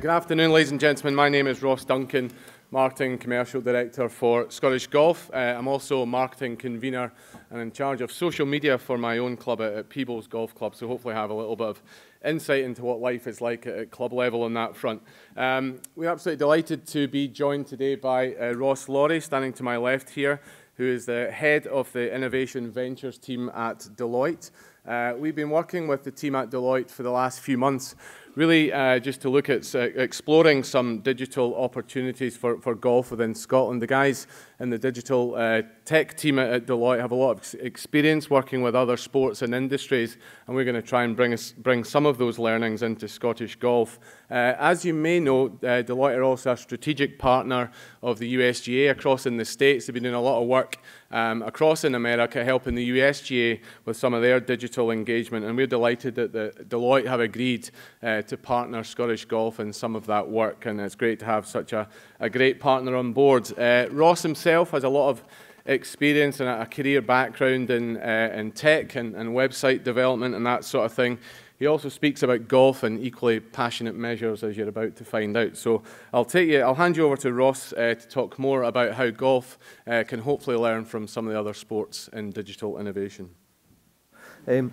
Good afternoon, ladies and gentlemen. My name is Ross Duncan, Marketing Commercial Director for Scottish Golf. I'm also Marketing Convener and in charge of social media for my own club at Peebles Golf Club, so hopefully I have a little bit of insight into what life is like at club level on that front. We're absolutely delighted to be joined today by Ross Laurie, standing to my left here, who is the head of the Innovation Ventures team at Deloitte. We've been working with the team at Deloitte for the last few months, really just to look at exploring some digital opportunities for golf within Scotland. The guys in the digital tech team at Deloitte have a lot of experience working with other sports and industries, and we're going to try and bring some of those learnings into Scottish golf. As you may know, Deloitte are also a strategic partner of the USGA across in the States. They've been doing a lot of work across in America, helping the USGA with some of their digital engagement, and we're delighted that Deloitte have agreed to partner Scottish Golf in some of that work, and it's great to have such a great partner on board. Ross himself has a lot of experience and a career background in tech and website development and that sort of thing. He also speaks about golf in equally passionate measures, as you're about to find out. So I'll hand you over to Ross to talk more about how golf can hopefully learn from some of the other sports in digital innovation. We're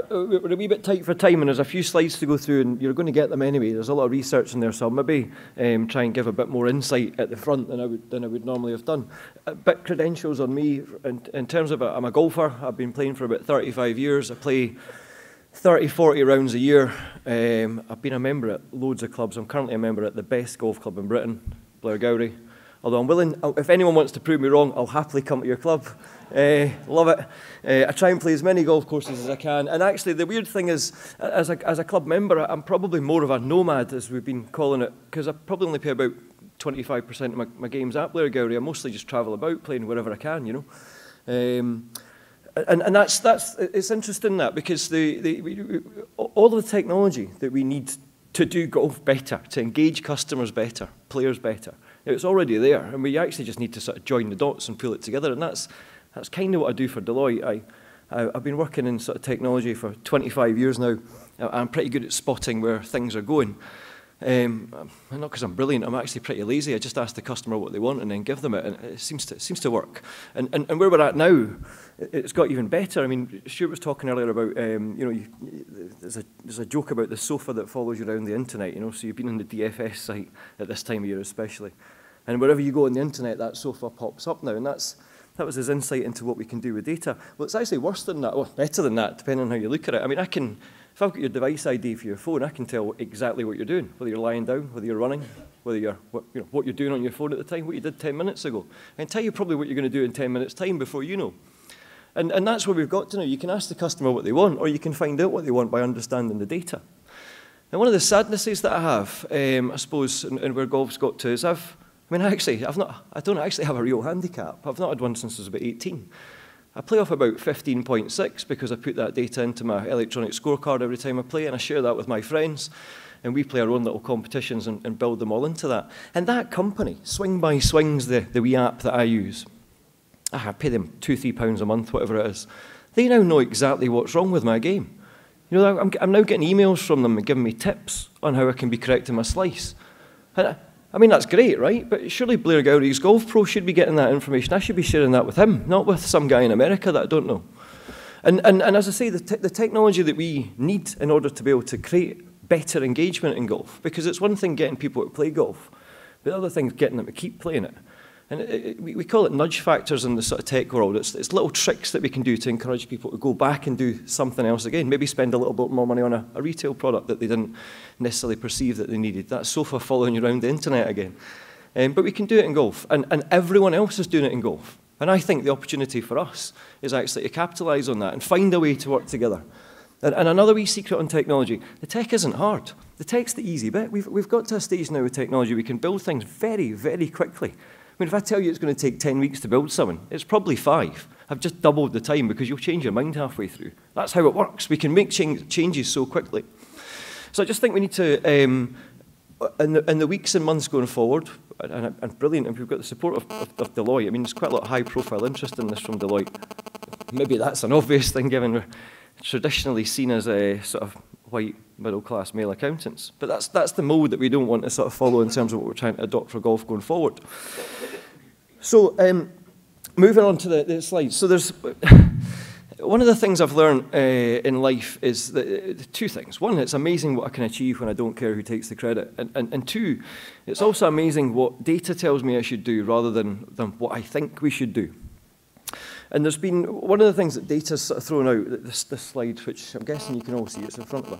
a wee bit tight for time, and there's a few slides to go through, and you're going to get them anyway. There's a lot of research in there, so I'll maybe try and give a bit more insight at the front than I would normally have done. A bit credentials on me, in terms of I'm a golfer. I've been playing for about 35 years. I play 30, 40 rounds a year. I've been a member at loads of clubs. I'm currently a member at the best golf club in Britain, Blairgowrie. Although I'm willing, if anyone wants to prove me wrong, I'll happily come to your club. Love it. I try and play as many golf courses as I can. And actually, the weird thing is, as a club member, I'm probably more of a nomad, as we've been calling it, because I probably only play about 25% of my games at Blairgowrie. I mostly just travel about playing wherever I can, you know. And it's interesting that, because all of the technology that we need to do golf better, to engage customers better, players better, it's already there, and we actually just need to sort of join the dots and pull it together. And that's kind of what I do for Deloitte. I've been working in sort of technology for 25 years now. I'm pretty good at spotting where things are going. And not because I'm brilliant, I'm actually pretty lazy. I just ask the customer what they want and then give them it, and it seems to work. And where we're at now, it's got even better. I mean, Stuart was talking earlier about, there's a joke about the sofa that follows you around the internet, you know, so you've been on the DFS site at this time of year especially. And wherever you go on the internet, that sofa pops up now, and that was his insight into what we can do with data. Well, it's actually worse than that, or better than that, depending on how you look at it. I mean, if I've got your device ID for your phone, I can tell exactly what you're doing, whether you're lying down, whether you're running, whether what you're doing on your phone at the time, what you did 10 minutes ago. I can tell you probably what you're going to do in 10 minutes' time before you know. And that's where we've got to now. You can ask the customer what they want, or you can find out what they want by understanding the data. And one of the sadnesses that I have, I suppose, and where golf's got to is I don't actually have a real handicap. I've not had one since I was about 18. I play off about 15.6 because I put that data into my electronic scorecard every time I play, and I share that with my friends, and we play our own little competitions and build them all into that. And that company, Swing by Swing's the wee app that I use, I pay them £2-3 a month, whatever it is. They now know exactly what's wrong with my game. You know, I'm now getting emails from them and giving me tips on how I can be correcting my slice. And I mean, that's great, right? But surely Blairgowrie's Golf Pro should be getting that information. I should be sharing that with him, not with some guy in America that I don't know. And as I say, the technology that we need in order to be able to create better engagement in golf, because it's one thing getting people to play golf, but the other thing is getting them to keep playing it. And we call it nudge factors in the sort of tech world. It's little tricks that we can do to encourage people to go back and do something else again. Maybe spend a little bit more money on a retail product that they didn't necessarily perceive that they needed. That sofa following you around the internet again. But we can do it in golf, and everyone else is doing it in golf. And I think the opportunity for us is actually to capitalise on that and find a way to work together. And another wee secret on technology, the tech isn't hard. The tech's the easy bit. We've got to a stage now with technology we can build things very, very quickly. I mean, if I tell you it's going to take 10 weeks to build something, it's probably 5. I've just doubled the time because you'll change your mind halfway through. That's how it works. We can make changes so quickly. So I just think we need to, in the weeks and months going forward, and brilliant, and we've got the support of Deloitte. I mean, there's quite a lot of high-profile interest in this from Deloitte. Maybe that's an obvious thing, given we're traditionally seen as a sort of white, middle-class male accountants. But that's the mould that we don't want to sort of follow in terms of what we're trying to adopt for golf going forward. So moving on to the slides. So there's one of the things I've learned in life is that, two things. One, it's amazing what I can achieve when I don't care who takes the credit. And two, it's also amazing what data tells me I should do rather than what I think we should do. And there's been one of the things that data's sort of thrown out, this slide, which I'm guessing you can all see, it's in front of us.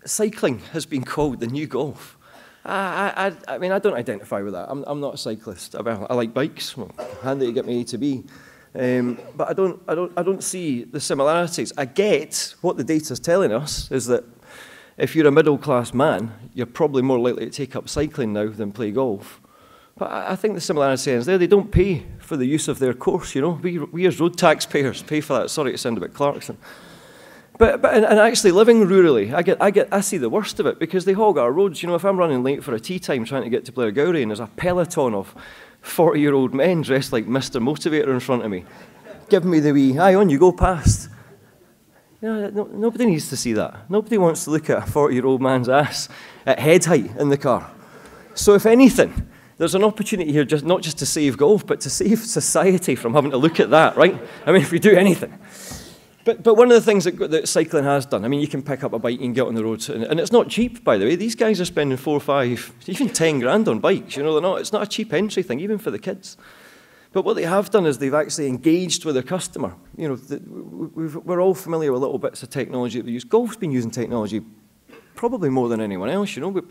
Cycling has been called the new golf. I mean, I don't identify with that. I'm not a cyclist. I like bikes. Well, handy to get me A to B. But I don't see the similarities. I get what the data's telling us is that if you're a middle-class man, you're probably more likely to take up cycling now than play golf. But I think the similarity is there. They don't pay for the use of their course, you know. We as road taxpayers pay for that. Sorry to sound a bit Clarkson. But actually living rurally, I see the worst of it because they hog our roads. You know, if I'm running late for a tea time trying to get to Blairgowrie and there's a peloton of 40-year-old men dressed like Mr. Motivator in front of me, giving me the wee, "Hi, on you go past." You know, nobody needs to see that. Nobody wants to look at a 40-year-old man's ass at head height in the car. So if anything, there's an opportunity here not just to save golf, but to save society from having to look at that, right? I mean, if we do anything. But one of the things that cycling has done, I mean, you can pick up a bike and get on the roads, and it's not cheap, by the way. These guys are spending 4 or 5, even 10 grand on bikes. You know, it's not a cheap entry thing, even for the kids. But what they have done is they've actually engaged with their customer. You know, we're all familiar with little bits of technology that we use. Golf's been using technology probably more than anyone else. You know,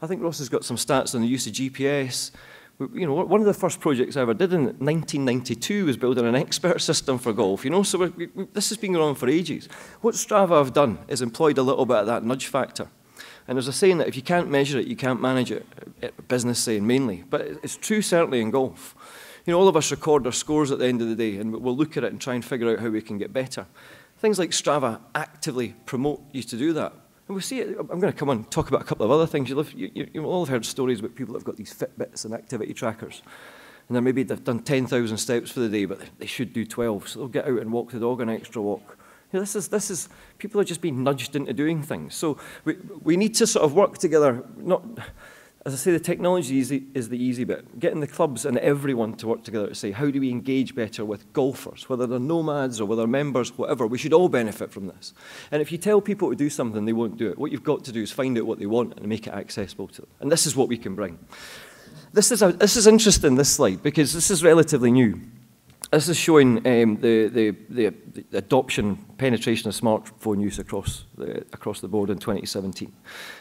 I think Ross has got some stats on the use of GPS. You know, one of the first projects I ever did in 1992 was building an expert system for golf, you know, so this has been going on for ages. What Strava have done is employed a little bit of that nudge factor. And there's a saying that if you can't measure it, you can't manage it, business saying mainly, but it's true certainly in golf. You know, all of us record our scores at the end of the day, and we'll look at it and try and figure out how we can get better. Things like Strava actively promote you to do that. And we see it. I'm going to come on and talk about a couple of other things. You've all heard stories about people that have got these Fitbits and activity trackers. And then maybe they've done 10,000 steps for the day, but they should do 12. So they'll get out and walk the dog an extra walk. You know, this is people are just being nudged into doing things. So we need to sort of work together. Not, as I say, the technology is the easy bit. Getting the clubs and everyone to work together to say, how do we engage better with golfers, whether they're nomads or whether they're members, whatever. We should all benefit from this. And if you tell people to do something, they won't do it. What you've got to do is find out what they want and make it accessible to them. And this is what we can bring. This is interesting, this slide, because this is relatively new. This is showing the adoption, penetration of smartphone use across the board in 2017.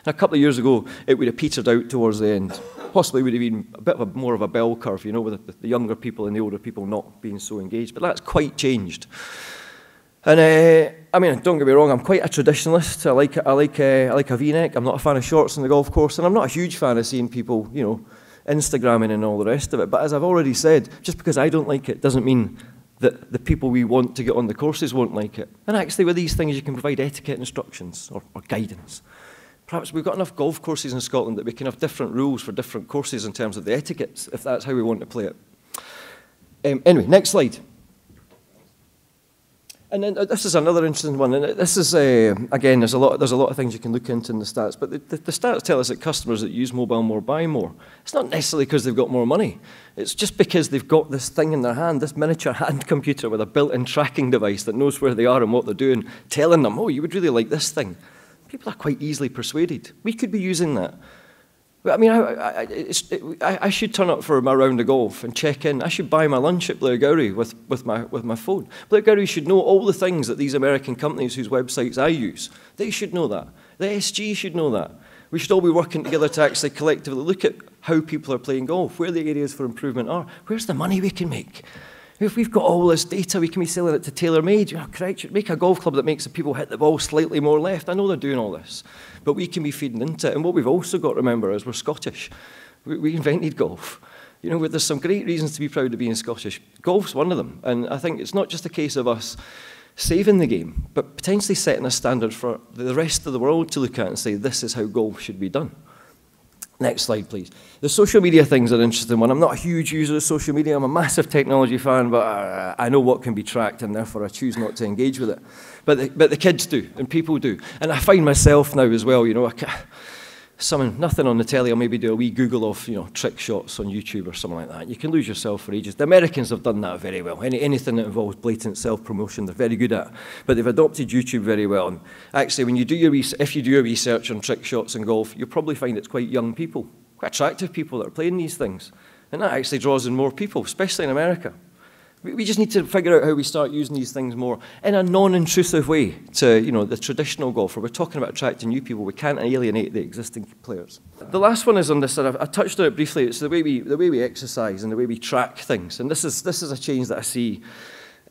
And a couple of years ago, it would have petered out towards the end. Possibly would have been a bit more of a bell curve, you know, with the younger people and the older people not being so engaged. But that's quite changed. And I mean, don't get me wrong, I'm quite a traditionalist. I like a V-neck. I'm not a fan of shorts on the golf course, and I'm not a huge fan of seeing people, you know, Instagramming and all the rest of it. But as I've already said, just because I don't like it doesn't mean that the people we want to get on the courses won't like it. And actually with these things you can provide etiquette instructions or guidance. Perhaps we've got enough golf courses in Scotland that we can have different rules for different courses in terms of the etiquettes, if that's how we want to play it. Anyway, next slide. And then this is another interesting one, and this is, again, there's a lot of things you can look into in the stats, but the stats tell us that customers that use mobile more buy more. It's not necessarily because they've got more money. It's just because they've got this thing in their hand, this miniature hand computer with a built-in tracking device that knows where they are and what they're doing, telling them, oh, you would really like this thing. People are quite easily persuaded. We could be using that. I mean, I should turn up for my round of golf and check in. I should buy my lunch at Blairgowrie with my phone. Blairgowrie should know all the things that these American companies whose websites I use. They should know that. The SG should know that. We should all be working together to actually collectively look at how people are playing golf, where the areas for improvement are, where's the money we can make. If we've got all this data, we can be selling it to TaylorMade. You know, correct, make a golf club that makes the people hit the ball slightly more left. I know they're doing all this, but we can be feeding into it. And what we've also got to remember is we're Scottish. We invented golf. You know, there's some great reasons to be proud of being Scottish. Golf's one of them. And I think it's not just a case of us saving the game, but potentially setting a standard for the rest of the world to look at and say, this is how golf should be done. Next slide, please. The social media thing's an interesting one. I'm not a huge user of social media. I'm a massive technology fan, but I know what can be tracked, and therefore I choose not to engage with it. But the kids do, and people do. And I find myself now as well, you know, nothing on the telly, I'll maybe do a wee Google of, you know, trick shots on YouTube or something like that. You can lose yourself for ages. The Americans have done that very well. Anything that involves blatant self-promotion, they're very good at. But they've adopted YouTube very well. And actually, when you do if you do a research on trick shots in golf, you'll probably find it's quite young people, quite attractive people that are playing these things. And that actually draws in more people, especially in America. We just need to figure out how we start using these things more in a non-intrusive way to, you know, the traditional golfer. We're talking about attracting new people. We can't alienate the existing players. The last one is on this, I touched on it briefly. It's the way we exercise and the way we track things. And this is a change that I see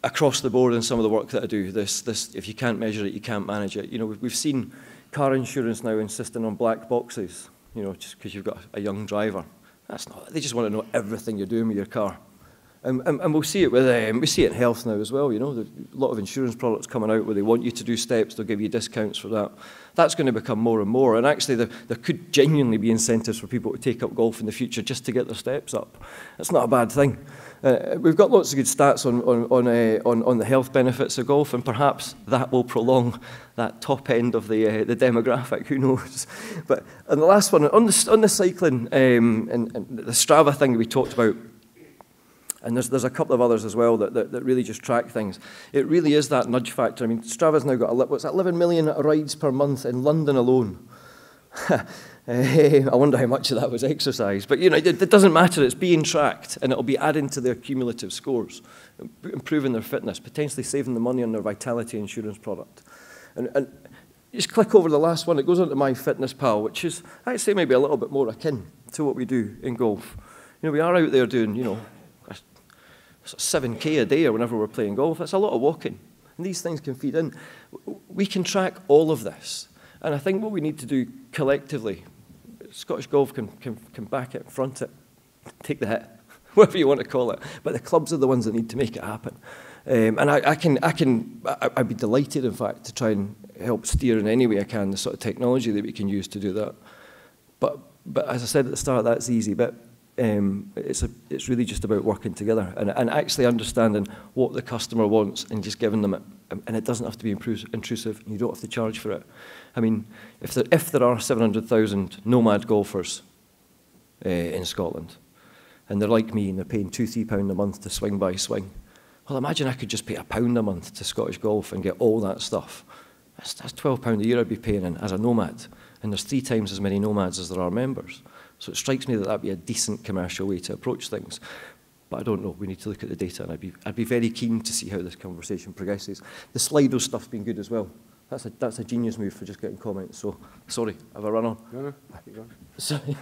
across the board in some of the work that I do. This if you can't measure it, you can't manage it. You know, we've seen car insurance now insisting on black boxes, you know, just because you've got a young driver. That's not, they just want to know everything you're doing with your car. And we'll see it we see it in health now as well. You know, a lot of insurance products coming out where they want you to do steps, they'll give you discounts for that. That's going to become more and more. And actually, there could genuinely be incentives for people to take up golf in the future just to get their steps up. That's not a bad thing. We've got lots of good stats on the health benefits of golf, and perhaps that will prolong that top end of the demographic. Who knows? But and the last one on the cycling and the Strava thing we talked about. And there's a couple of others as well that really just track things. It really is that nudge factor. I mean, Strava's now got 11 million rides per month in London alone. I wonder how much of that was exercise. But, you know, it doesn't matter. It's being tracked, and it'll be adding to their cumulative scores, improving their fitness, potentially saving them money on their Vitality insurance product. And just click over the last one. It goes on to MyFitnessPal, which is actually maybe a little bit more akin to what we do in golf. You know, we are out there doing, you know, 7K a day or whenever we're playing golf. That's a lot of walking. And these things can feed in. We can track all of this. And I think what we need to do collectively, Scottish Golf can back it, front it, take the hit, whatever you want to call it. But the clubs are the ones that need to make it happen. And I'd be delighted, in fact, to try and help steer in any way I can the sort of technology that we can use to do that. But as I said at the start, that's the easy bit. It's really just about working together and actually understanding what the customer wants and just giving them it. And it doesn't have to be intrusive, and you don't have to charge for it. I mean, if there are 700,000 nomad golfers in Scotland, and they're like me and they're paying £2–3 a month to swing by swing, well, imagine I could just pay £1 a month to Scottish Golf and get all that stuff. That's £12 a year I'd be paying in as a nomad. And there's 3 times as many nomads as there are members. So it strikes me that that'd be a decent commercial way to approach things. But I don't know. We need to look at the data, and I'd be very keen to see how this conversation progresses. The Slido stuff's been good as well. That's a genius move for just getting comments. So sorry, have I run on? No, keep going. Sorry.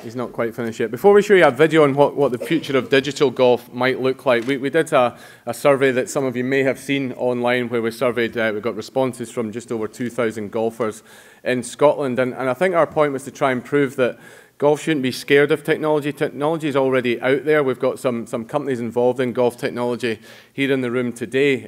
He's not quite finished yet. Before we show you a video on what the future of digital golf might look like, we did a survey that some of you may have seen online where we surveyed, we got responses from just over 2,000 golfers in Scotland. And I think our point was to try and prove that golf shouldn't be scared of technology. Technology is already out there. We've got some companies involved in golf technology here in the room today.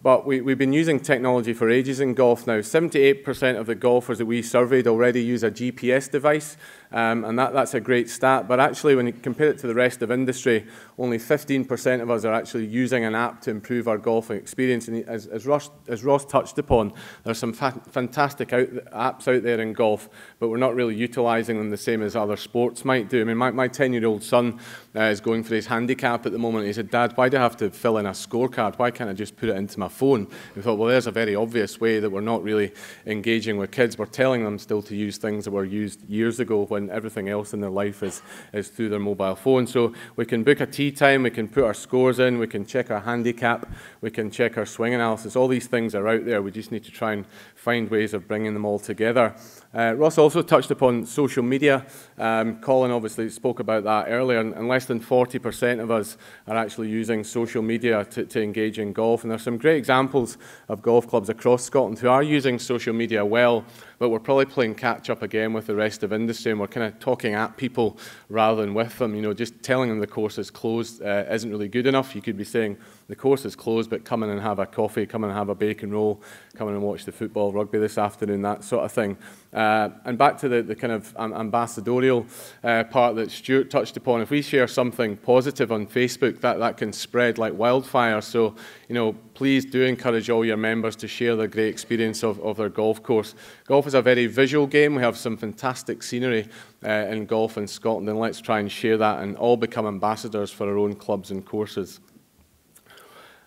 But we've been using technology for ages in golf now. 78% of the golfers that we surveyed already use a GPS device, and that's a great stat. But actually, when you compare it to the rest of industry, only 15% of us are actually using an app to improve our golfing experience. And as Ross touched upon, there's some fantastic apps out there in golf, but we're not really utilising them the same as other sports might do. I mean, my 10-year-old son is going for his handicap at the moment. He said, "Dad, why do I have to fill in a scorecard? Why can't I just put it into my phone?" We thought, well, there's a very obvious way that we're not really engaging with kids. We're telling them still to use things that were used years ago when everything else in their life is through their mobile phone. So we can book a tee time, we can put our scores in, we can check our handicap, we can check our swing analysis. All these things are out there. We just need to try and find ways of bringing them all together. Ross also touched upon social media. Colin obviously spoke about that earlier, and less than 40% of us are actually using social media to engage in golf. And there's some great examples of golf clubs across Scotland who are using social media well, but we're probably playing catch up again with the rest of industry, and we're kind of talking at people rather than with them. You know, just telling them the course is closed isn't really good enough. You could be saying the course is closed, but come in and have a coffee, come in and have a bacon roll, come in and watch the football, rugby this afternoon, that sort of thing. And back to the kind of ambassadorial part that Stuart touched upon. If we share something positive on Facebook, that can spread like wildfire. So, you know, please do encourage all your members to share their great experience of their golf course. Golf is a very visual game. We have some fantastic scenery in golf in Scotland, and let's try and share that and all become ambassadors for our own clubs and courses.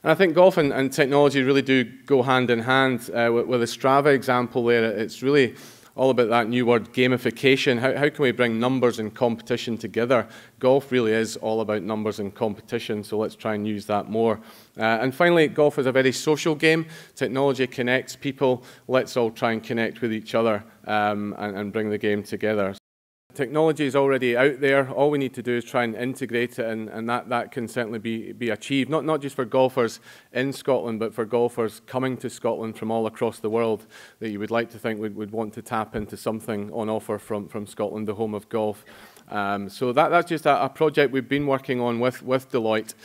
And I think golf and technology really do go hand in hand. With the Strava example there, it's really all about that new word, gamification. How can we bring numbers and competition together? Golf really is all about numbers and competition, so let's try and use that more. And finally, golf is a very social game. Technology connects people. Let's all try and connect with each other and bring the game together. Technology is already out there. All we need to do is try and integrate it, and that can certainly be achieved, not just for golfers in Scotland, but for golfers coming to Scotland from all across the world that you would like to think would want to tap into something on offer from Scotland, the home of golf. So that's just a project we've been working on with Deloitte,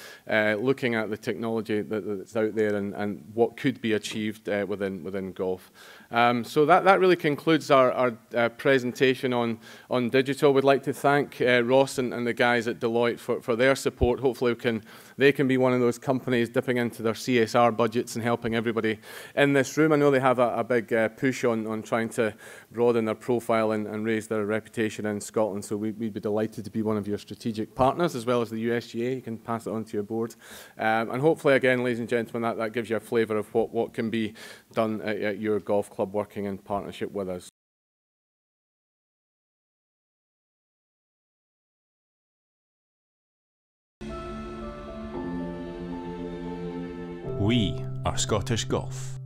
looking at the technology that's out there and what could be achieved within golf. So that really concludes our presentation on digital. We'd like to thank Ross and the guys at Deloitte for their support. Hopefully they can be one of those companies dipping into their CSR budgets and helping everybody in this room. I know they have a big push on trying to broaden their profile and raise their reputation in Scotland, so we'd be delighted to be one of your strategic partners, as well as the USGA. You can pass it on to your board. And hopefully, again, ladies and gentlemen, that gives you a flavour of what can be done at your golf club working in partnership with us. We are Scottish Golf.